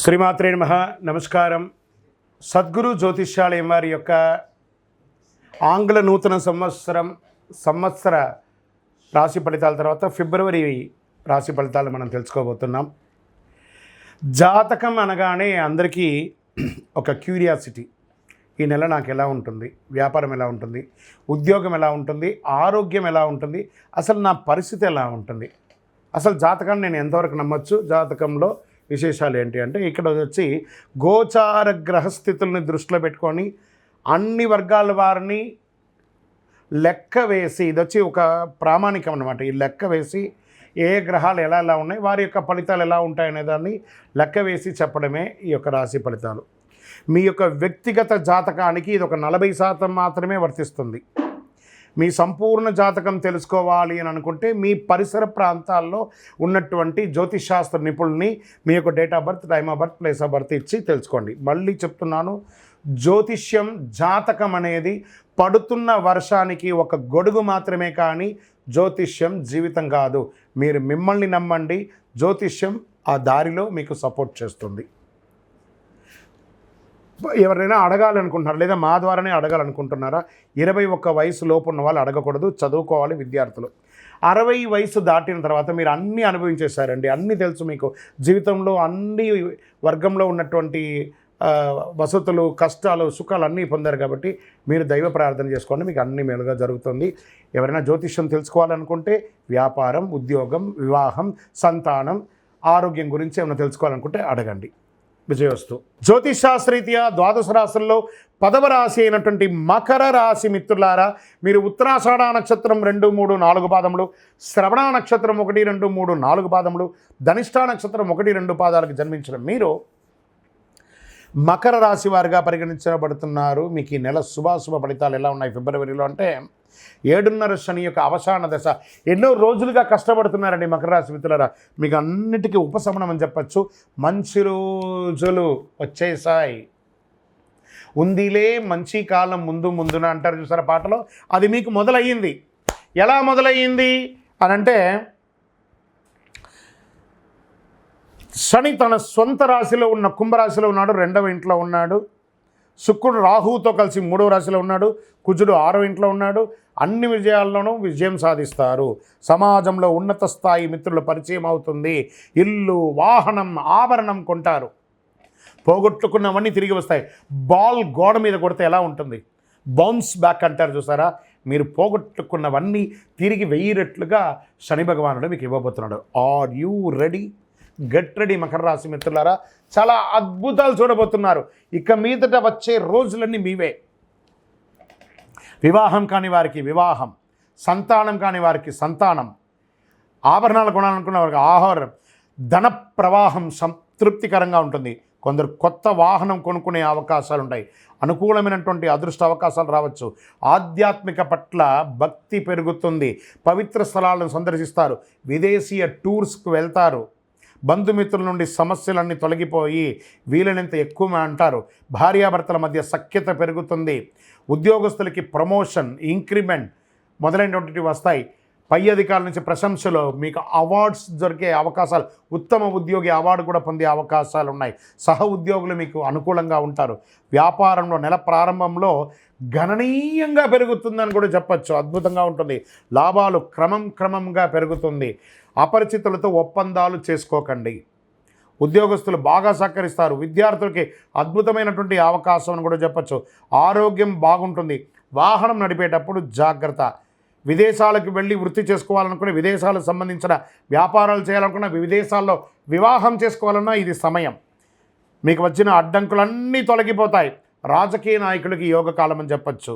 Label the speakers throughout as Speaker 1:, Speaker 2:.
Speaker 1: శ్రీమాత్రే నమః. నమస్కారం. సద్గురు జ్యోతిష్యాలయం వారి యొక్క ఆంగ్ల నూతన సంవత్సర రాశి ఫలితాల తర్వాత ఫిబ్రవరి రాశి ఫలితాలు మనం తెలుసుకోబోతున్నాం. జాతకం అనగానే అందరికీ ఒక క్యూరియాసిటీ, ఈ నెల నాకు ఎలా ఉంటుంది, వ్యాపారం ఎలా ఉంటుంది, ఉద్యోగం ఎలా ఉంటుంది, ఆరోగ్యం ఎలా ఉంటుంది, అసలు నా పరిస్థితి ఎలా ఉంటుంది, అసలు జాతకాన్ని నేను ఎంతవరకు నమ్మొచ్చు, జాతకంలో విశేషాలు ఏంటి అంటే ఇక్కడ వచ్చి గోచార గ్రహస్థితుల్ని దృష్టిలో పెట్టుకొని అన్ని వర్గాల వారిని లెక్క వేసి, ఇది వచ్చి ఒక ప్రామాణికం అన్నమాట. ఈ లెక్క వేసి ఏ గ్రహాలు ఎలా ఎలా ఉన్నాయి, వారి యొక్క ఫలితాలు ఎలా ఉంటాయనే దాన్ని లెక్క వేసి చెప్పడమే ఈ యొక్క రాశి ఫలితాలు. మీ యొక్క వ్యక్తిగత జాతకానికి ఇది ఒక 40% మాత్రమే వర్తిస్తుంది. మీ సంపూర్ణ జాతకం తెలుసుకోవాలి అని అనుకుంటే మీ పరిసర ప్రాంతాల్లో ఉన్నటువంటి జ్యోతిషాస్త్ర నిపుణుల్ని మీ యొక్క date of birth, time of birth, place of birth ఇచ్చి తెలుసుకోండి. మళ్ళీ చెప్తున్నాను, జ్యోతిష్యం, జాతకం అనేది పడుతున్న వర్షానికి ఒక గొడుగు మాత్రమే, కానీ జ్యోతిష్యం జీవితం కాదు. మీరు మిమ్మల్ని నమ్మండి, జ్యోతిష్యం ఆ దారిలో మీకు సపోర్ట్ చేస్తుంది. ఎవరైనా అడగాలనుకుంటున్నారా, లేదా మా ద్వారానే అడగాలనుకుంటున్నారా? 21 వయసు లోపు ఉన్న వాళ్ళు అడగకూడదు, చదువుకోవాలి విద్యార్థులు. 60 వయసు దాటిన తర్వాత మీరు అన్నీ అనుభవించేశారండి, అన్నీ తెలుసు మీకు. జీవితంలో అన్ని వర్గంలో ఉన్నటువంటి వసతులు, కష్టాలు, సుఖాలు అన్నీ పొందారు కాబట్టి మీరు దైవ ప్రార్థన చేసుకోండి, మీకు అన్ని మేలుగా జరుగుతుంది. ఎవరైనా జ్యోతిష్యం తెలుసుకోవాలనుకుంటే వ్యాపారం, ఉద్యోగం, వివాహం, సంతానం, ఆరోగ్యం గురించి ఏమైనా తెలుసుకోవాలనుకుంటే అడగండి. విజయవస్తు. జ్యోతిషాస్త్రరీత్యా ద్వాదశ రాశుల్లో 10వ రాశి అయినటువంటి మకర రాశి మిత్రులారా, మీరు ఉత్తరాషాఢ నక్షత్రం 2, 3, 4 పాదములు, శ్రవణ నక్షత్రం 1, 2, 3, 4 పాదములు, ధనిష్ఠా నక్షత్రం 1, 2 పాదాలకు జన్మించిన మీరు మకర రాశి వారిగా పరిగణించబడుతున్నారు. మీకు ఈ నెల శుభాశుభ ఫలితాలు ఎలా ఉన్నాయి ఫిబ్రవరిలో అంటే, 7.5 శని యొక్క అవసాన దశ. ఎన్నో రోజులుగా కష్టపడుతున్నారండి మకర రాశి మిత్రులారా, మీకు అన్నిటికీ ఉపశమనం అని చెప్పచ్చు. మంచి రోజులు వచ్చేసాయి, ఉందిలే మంచి కాలం ముందు ముందున అంటారు చూసారా పాటలో, అది మీకు మొదలయ్యింది. ఎలా మొదలయ్యింది అనంటే, శని తన సొంత రాశిలో ఉన్న కుంభరాశిలో ఉన్నాడు, 2వ ఇంట్లో ఉన్నాడు. శుక్రుడు రాహువుతో కలిసి 3వ రాశిలో ఉన్నాడు. కుజుడు 6వ ఇంట్లో ఉన్నాడు. అన్ని విజయాల్లోనూ విజయం సాధిస్తారు. సమాజంలో ఉన్నత స్థాయి మిత్రుల పరిచయం అవుతుంది. ఇల్లు, వాహనం, ఆభరణం కొంటారు. పోగొట్టుకున్నవన్నీ తిరిగి వస్తాయి. బాల్ గోడ మీద కొడితే ఎలా ఉంటుంది, బౌన్స్ బ్యాక్ అంటారు చూసారా, మీరు పోగొట్టుకున్నవన్నీ తిరిగి 1000 రెట్లుగా శని భగవానుడు మీకు ఇవ్వబోతున్నాడు. Are you ready? Get ready మకర రాశి మిత్రులారా, చాలా అద్భుతాలు చూడబోతున్నారు. ఇక మీదట వచ్చే రోజులన్నీ మీవే. వివాహం కాని వారికి వివాహం, సంతానం కాని వారికి సంతానం, ఆభరణాలు కొనాలనుకున్న వారికి ఆహారం, ధన ప్రవాహం సంతృప్తికరంగా ఉంటుంది. కొందరు కొత్త వాహనం కొనుక్కునే అవకాశాలు ఉంటాయి. అనుకూలమైనటువంటి అదృష్ట అవకాశాలు రావచ్చు. ఆధ్యాత్మిక పట్ల భక్తి పెరుగుతుంది. పవిత్ర స్థలాలను సందర్శిస్తారు. విదేశీయ టూర్స్కు వెళ్తారు. బంధుమిత్రుల నుండి సమస్యలన్నీ తొలగిపోయి వీలైనంత ఎక్కువ అంటారు. భార్యాభర్తల మధ్య సఖ్యత పెరుగుతుంది. ఉద్యోగస్తులకి ప్రమోషన్, ఇంక్రిమెంట్ మొదలైనటువంటివి వస్తాయి. పై అధికారుల నుంచి ప్రశంసలు, మీకు అవార్డ్స్ దొరికే అవకాశాలు, ఉత్తమ ఉద్యోగి అవార్డు కూడా పొందే అవకాశాలు ఉన్నాయి. సహ ఉద్యోగులు మీకు అనుకూలంగా ఉంటారు. వ్యాపారంలో నెల ప్రారంభంలో గణనీయంగా పెరుగుతుందని కూడా చెప్పచ్చు. అద్భుతంగా ఉంటుంది. లాభాలు క్రమంగా పెరుగుతుంది. అపరిచితులతో ఒప్పందాలు చేసుకోకండి. ఉద్యోగస్తులు బాగా సహకరిస్తారు. విద్యార్థులకి అద్భుతమైనటువంటి అవకాశం అని కూడా చెప్పచ్చు. ఆరోగ్యం బాగుంటుంది. వాహనం నడిపేటప్పుడు జాగ్రత్త. విదేశాలకు వెళ్ళి వృత్తి చేసుకోవాలనుకుని, విదేశాలకు సంబంధించిన వ్యాపారాలు చేయాలనుకున్న, విదేశాల్లో వివాహం చేసుకోవాలన్నా ఇది సమయం. మీకు వచ్చిన అడ్డంకులన్నీ తొలగిపోతాయి. రాజకీయ నాయకులకి యోగకాలం అని చెప్పచ్చు.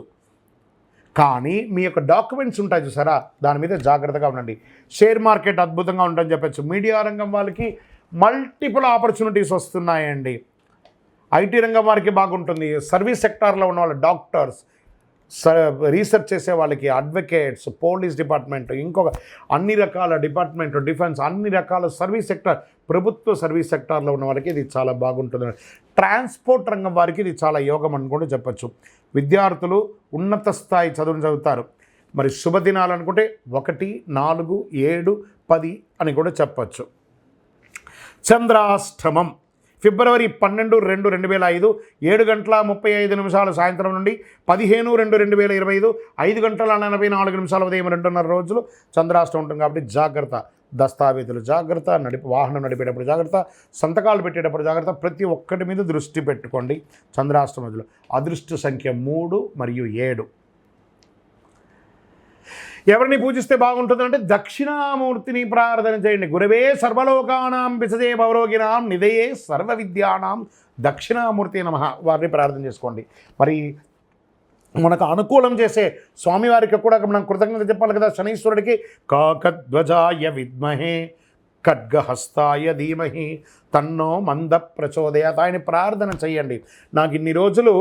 Speaker 1: కానీ మీ యొక్క డాక్యుమెంట్స్ ఉంటాయి చూసారా, దాని మీద జాగ్రత్తగా ఉండండి. షేర్ మార్కెట్ అద్భుతంగా ఉంటుందని చెప్పచ్చు. మీడియా రంగం వాళ్ళకి మల్టిపుల్ ఆపర్చునిటీస్ వస్తున్నాయండి. ఐటీ రంగం వారికి బాగుంటుంది. సర్వీస్ సెక్టార్లో ఉన్న వాళ్ళు, డాక్టర్స్, రీసెర్చ్ చేసే వాళ్ళకి, అడ్వకేట్స్, పోలీస్ డిపార్ట్మెంట్, ఇంకొక అన్ని రకాల డిపార్ట్మెంట్, డిఫెన్స్, అన్ని రకాల సర్వీస్ సెక్టార్, ప్రభుత్వ సర్వీస్ సెక్టార్లో ఉన్న వాళ్ళకి ఇది చాలా బాగుంటుంది. ట్రాన్స్పోర్ట్ రంగం వారికి ఇది చాలా యోగం అని కూడా చెప్పచ్చు. విద్యార్థులు ఉన్నత స్థాయి చదువును చదువుతారు. మరి శుభదినాలు అనుకుంటే 1, 4, 7, 10 అని కూడా చెప్పచ్చు. చంద్రాష్టమం ఫిబ్రవరి 12/2/2005 7:35 సాయంత్రం నుండి 15/2/2025 5:44 ఉదయం 2:30 రోజులు చంద్రాష్టం ఉంటుంది. కాబట్టి జాగ్రత్త, దస్తావేజులు జాగ్రత్త, వాహనం నడిపేటప్పుడు జాగ్రత్త, సంతకాలు పెట్టేటప్పుడు జాగ్రత్త, ప్రతి ఒక్కటి మీద దృష్టి పెట్టుకోండి. చంద్రాష్టం రోజులు అదృష్ట సంఖ్య 3 మరియు 7. ఎవరిని పూజిస్తే బాగుంటుందంటే దక్షిణామూర్తిని ప్రార్థన చేయండి. గురవే సర్వలోకానాం విసజే భవరోగినాం నిధయే సర్వ విద్యానాం దక్షిణామూర్తి నమః, వారిని ప్రార్థన చేసుకోండి. మరి మనకు అనుకూలం చేసే స్వామివారికి కూడా మనం కృతజ్ఞత చెప్పాలి కదా. శనీశ్వరుడికి కాకధ్వజాయ విద్మహే ఖడ్గహస్తాయ ధీమహి తన్నో మంద ప్రచోదయాత్, ఆయన ప్రార్థన చెయ్యండి. నాకు ఇన్ని రోజులు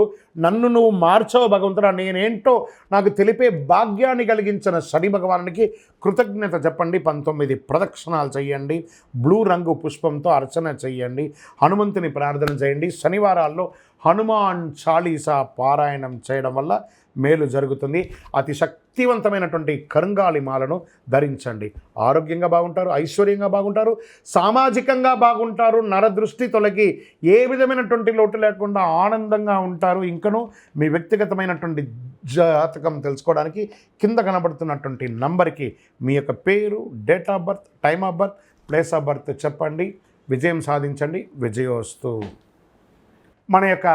Speaker 1: నన్ను నువ్వు మార్చవు భగవంతుడా, నేనేంటో నాకు తెలిపే భాగ్యాన్ని కలిగించిన శని భగవానునికి కృతజ్ఞత చెప్పండి. 19 ప్రదక్షిణాలు చేయండి. బ్లూ రంగు పుష్పంతో అర్చన చేయండి. హనుమంతుని ప్రార్థన చేయండి. శనివారాల్లో హనుమాన్ చాలీసా పారాయణం చేయడం వల్ల మేలు జరుగుతుంది. అతి శక్తివంతమైనటువంటి కరుంగాలి మాలను ధరించండి. ఆరోగ్యంగా బాగుంటారు, ఐశ్వర్యంగా బాగుంటారు, సామాజికంగా బాగుంటారు, నరదృష్టి తొలగి ఏ విధమైనటువంటి లోటు లేకుండా ఆనందంగా ఉంటారు. ఇంకనూ మీ వ్యక్తిగతమైనటువంటి జాతకం తెలుసుకోవడానికి కింద కనబడుతున్నటువంటి నంబర్కి మీ యొక్క పేరు, date of birth, time of birth, place of birth చెప్పండి. విజయం సాధించండి. విజయోస్తు. మన యొక్క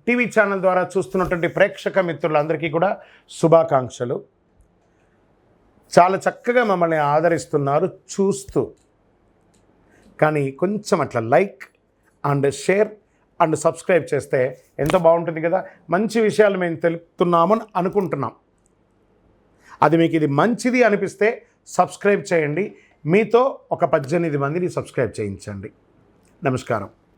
Speaker 1: టీవీ ఛానల్ ద్వారా చూస్తున్నటువంటి ప్రేక్షక మిత్రులందరికీ కూడా శుభాకాంక్షలు. చాలా చక్కగా మమ్మల్ని ఆదరిస్తున్నారు చూస్తూ. కానీ కొంచెం అట్లా like and share and subscribe చేస్తే ఎంతో బాగుంటుంది కదా. మంచి విషయాలు మేము తెలుపుతున్నామని అనుకుంటున్నాం. అది మీకు ఇది మంచిది అనిపిస్తే సబ్స్క్రైబ్ చేయండి. మీతో ఒక 18 మందిని సబ్స్క్రైబ్ చేయించండి. నమస్కారం.